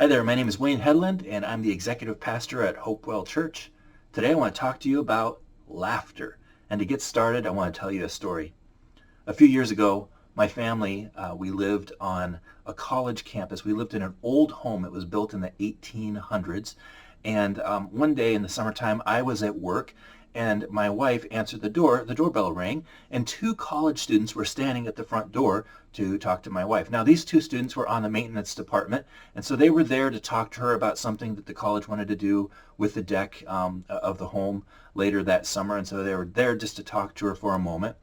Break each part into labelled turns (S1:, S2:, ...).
S1: Hi there, my name is Wayne Headland, and I'm the executive pastor at Hopewell Church. Today I want to talk to you about laughter. And to get started, I want to tell you a story. A few years ago, my family, we lived on a college campus. We lived in an old home. It was built in the 1800s. And one day in the summertime, I was at work, and my wife answered the door. The doorbell rang, and two college students were standing at the front door to talk to my wife. Now, these two students were on the maintenance department, and so they were there to talk to her about something that the college wanted to do with the deck of the home later that summer. And so they were there just to talk to her for a moment.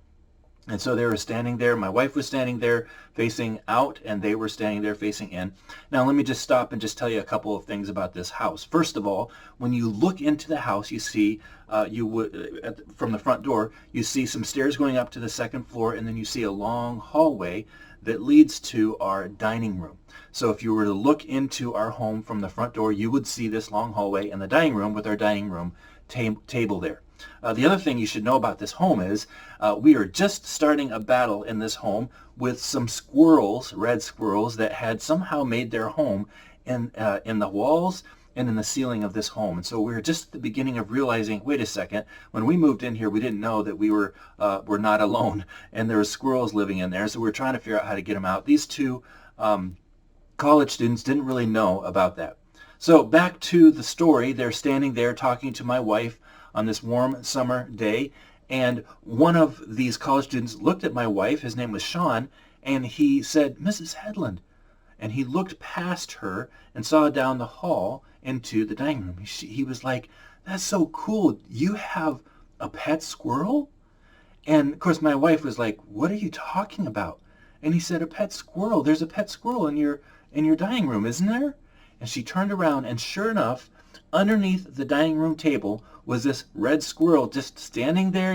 S1: And so they were standing there. My wife was standing there facing out, and they were standing there facing in. Now, let me just stop and just tell you a couple of things about this house. First of all, when you look into the house, you see, from the front door, you see some stairs going up to the second floor, and then you see a long hallway that leads to our dining room. So if you were to look into our home from the front door, you would see this long hallway and the dining room with our dining room table there. The other thing you should know about this home is we are just starting a battle in this home with some squirrels, red squirrels, that had somehow made their home in the walls and in the ceiling of this home. And so we're just at the beginning of realizing, wait a second, when we moved in here, we didn't know that we were not alone, and there were squirrels living in there. So we're trying to figure out how to get them out. These two college students didn't really know about that. So back to the story, they're standing there talking to my wife on this warm summer day, and one of these college students looked at my wife. His name was Sean, and he said, "Mrs. Headland." And he looked past her and saw down the hall into the dining room. He was like, "That's so cool. You have a pet squirrel?" And of course my wife was like, "What are you talking about?" And he said, "A pet squirrel. There's a pet squirrel in your dining room, isn't there?" And she turned around, and sure enough, underneath the dining room table was this red squirrel just standing there,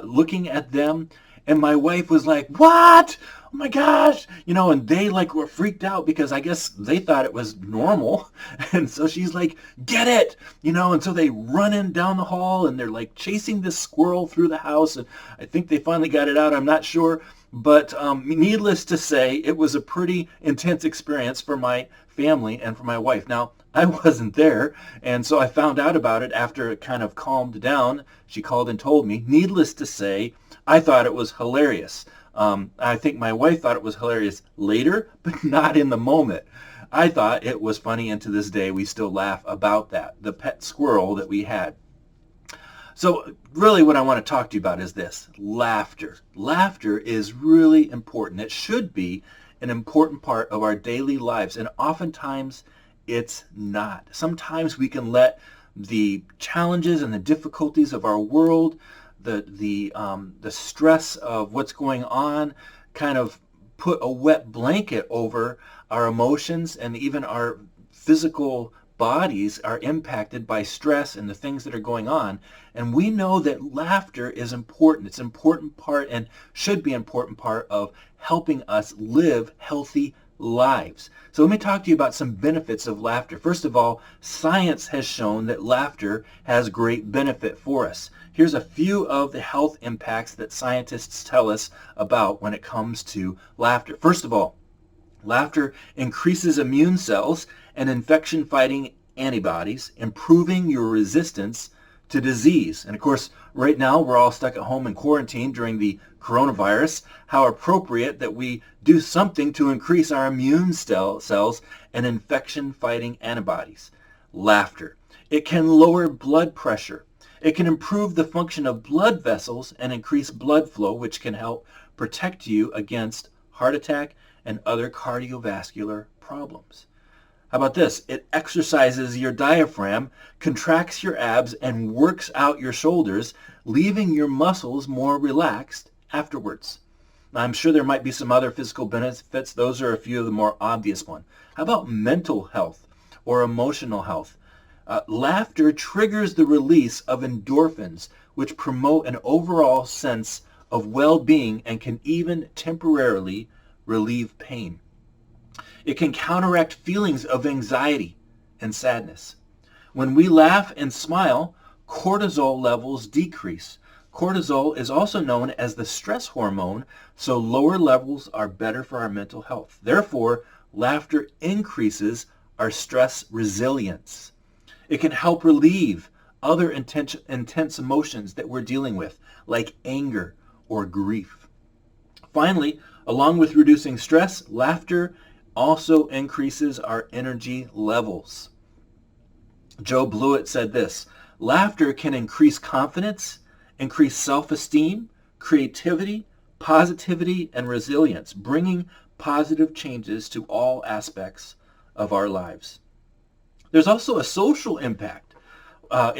S1: looking at them. And my wife was like, "What? Oh my gosh!" And they were freaked out because I guess they thought it was normal. And so she's like, "Get it!" And so they run in down the hall, and they're like chasing this squirrel through the house. And I think they finally got it out. I'm not sure. But needless to say, it was a pretty intense experience for my family and for my wife. Now, I wasn't there, and so I found out about it after it kind of calmed down. She called and told me. Needless to say, I thought it was hilarious. I think my wife thought it was hilarious later, but not in the moment. I thought it was funny, and to this day we still laugh about that, the pet squirrel that we had. So really what I want to talk to you about is this, laughter. Laughter is really important. It should be an important part of our daily lives, and oftentimes it's not. Sometimes we can let the challenges and the difficulties of our world, the stress of what's going on, kind of put a wet blanket over our emotions, and even our physical bodies are impacted by stress and the things that are going on. And we know that laughter is important. It's an important part and should be an important part of helping us live healthy lives. So let me talk to you about some benefits of laughter. First of all, science has shown that laughter has great benefit for us. Here's a few of the health impacts that scientists tell us about when it comes to laughter. First of all, laughter increases immune cells and infection-fighting antibodies, improving your resistance to disease. And of course, right now we're all stuck at home in quarantine during the coronavirus. How appropriate that we do something to increase our immune cells and infection-fighting antibodies. Laughter. It can lower blood pressure. It can improve the function of blood vessels and increase blood flow, which can help protect you against heart attack and other cardiovascular problems. How about this? It exercises your diaphragm, contracts your abs, and works out your shoulders, leaving your muscles more relaxed afterwards. Now, I'm sure there might be some other physical benefits. Those are a few of the more obvious ones. How about mental health or emotional health? Laughter triggers the release of endorphins, which promote an overall sense of well-being and can even temporarily relieve pain. It can counteract feelings of anxiety and sadness. When we laugh and smile, cortisol levels decrease. Cortisol is also known as the stress hormone, so lower levels are better for our mental health. Therefore, laughter increases our stress resilience. It can help relieve other intense emotions that we're dealing with, like anger or grief. Finally, along with reducing stress, laughter also increases our energy levels. Joe Blewett said this: laughter can increase confidence, increase self-esteem, creativity, positivity, and resilience, bringing positive changes to all aspects of our lives. There's also a social impact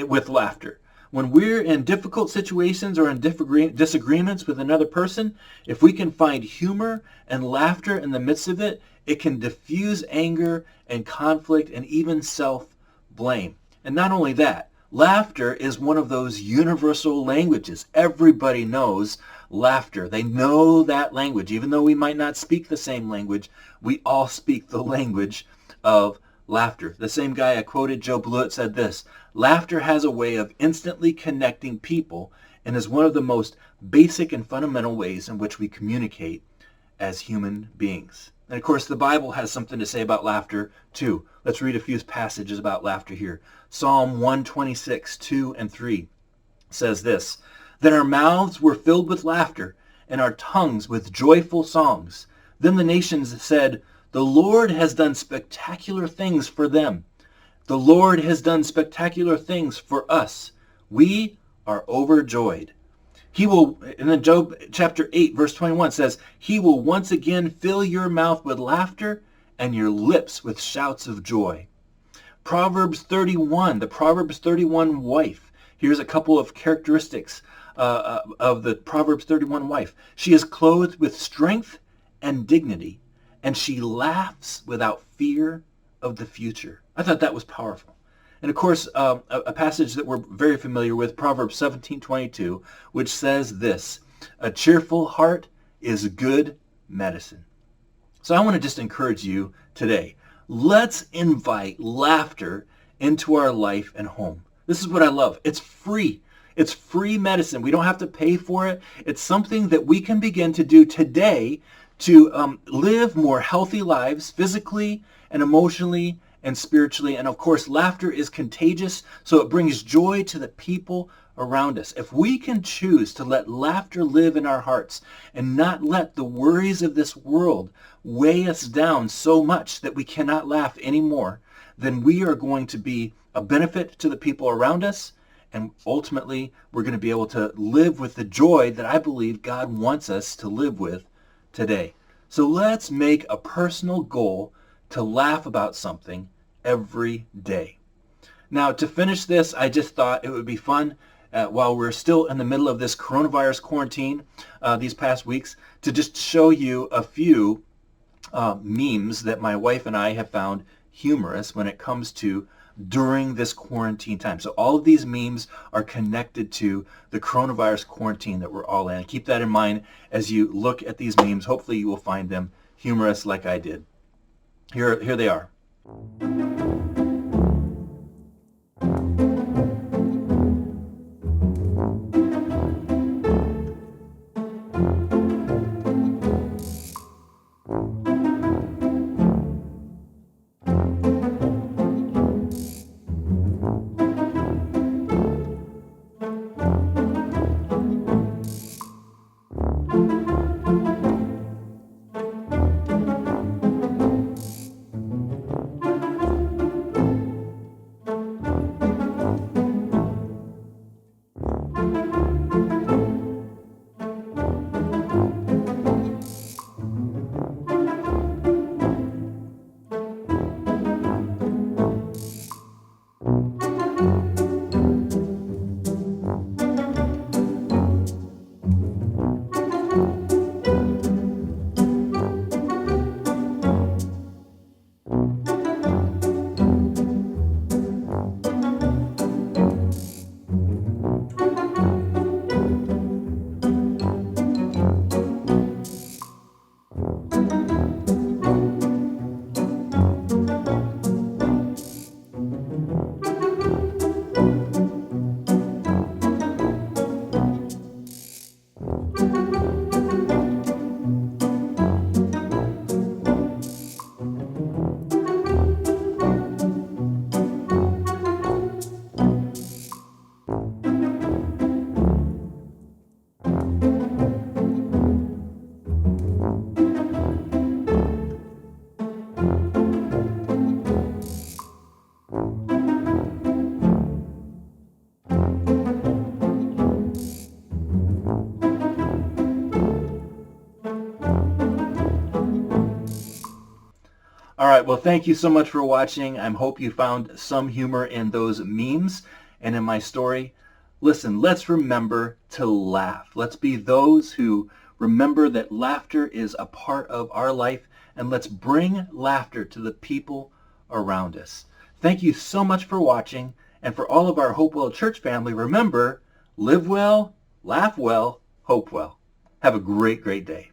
S1: with laughter. When we're in difficult situations or in disagreements with another person, if we can find humor and laughter in the midst of it, it can diffuse anger and conflict and even self-blame. And not only that, laughter is one of those universal languages. Everybody knows laughter. They know that language. Even though we might not speak the same language, we all speak the language of laughter. The same guy I quoted, Joe Blewett, said this: laughter has a way of instantly connecting people and is one of the most basic and fundamental ways in which we communicate as human beings. And of course, the Bible has something to say about laughter too. Let's read a few passages about laughter here. Psalm 126, 2 and 3 says this: then our mouths were filled with laughter and our tongues with joyful songs. Then the nations said, the Lord has done spectacular things for them. The Lord has done spectacular things for us. We are overjoyed. He will, and then Job chapter 8, verse 21 says, he will once again fill your mouth with laughter and your lips with shouts of joy. Proverbs 31, the Proverbs 31 wife. Here's a couple of characteristics of the Proverbs 31 wife. She is clothed with strength and dignity, and she laughs without fear of the future. I thought that was powerful. And of course, a passage that we're very familiar with, Proverbs 17:22, which says this: a cheerful heart is good medicine. So I want to just encourage you today. Let's invite laughter into our life and home. This is what I love. It's free. It's free medicine. We don't have to pay for it. It's something that we can begin to do today to live more healthy lives physically and emotionally and spiritually. And of course, laughter is contagious, so it brings joy to the people around us. If we can choose to let laughter live in our hearts and not let the worries of this world weigh us down so much that we cannot laugh anymore, then we are going to be a benefit to the people around us. And ultimately, we're going to be able to live with the joy that I believe God wants us to live with today. So let's make a personal goal to laugh about something every day. Now, to finish this, I just thought it would be fun while we're still in the middle of this coronavirus quarantine these past weeks to just show you a few memes that my wife and I have found humorous when it comes to during this quarantine time. So all of these memes are connected to the coronavirus quarantine that we're all in. Keep that in mind as you look at these memes. Hopefully you will find them humorous like I did. Here they are. All right, well, thank you so much for watching. I hope you found some humor in those memes and in my story. Listen, let's remember to laugh. Let's be those who remember that laughter is a part of our life, and let's bring laughter to the people around us. Thank you so much for watching, and for all of our Hopewell Church family, remember, live well, laugh well, hope well. Have a great, great day.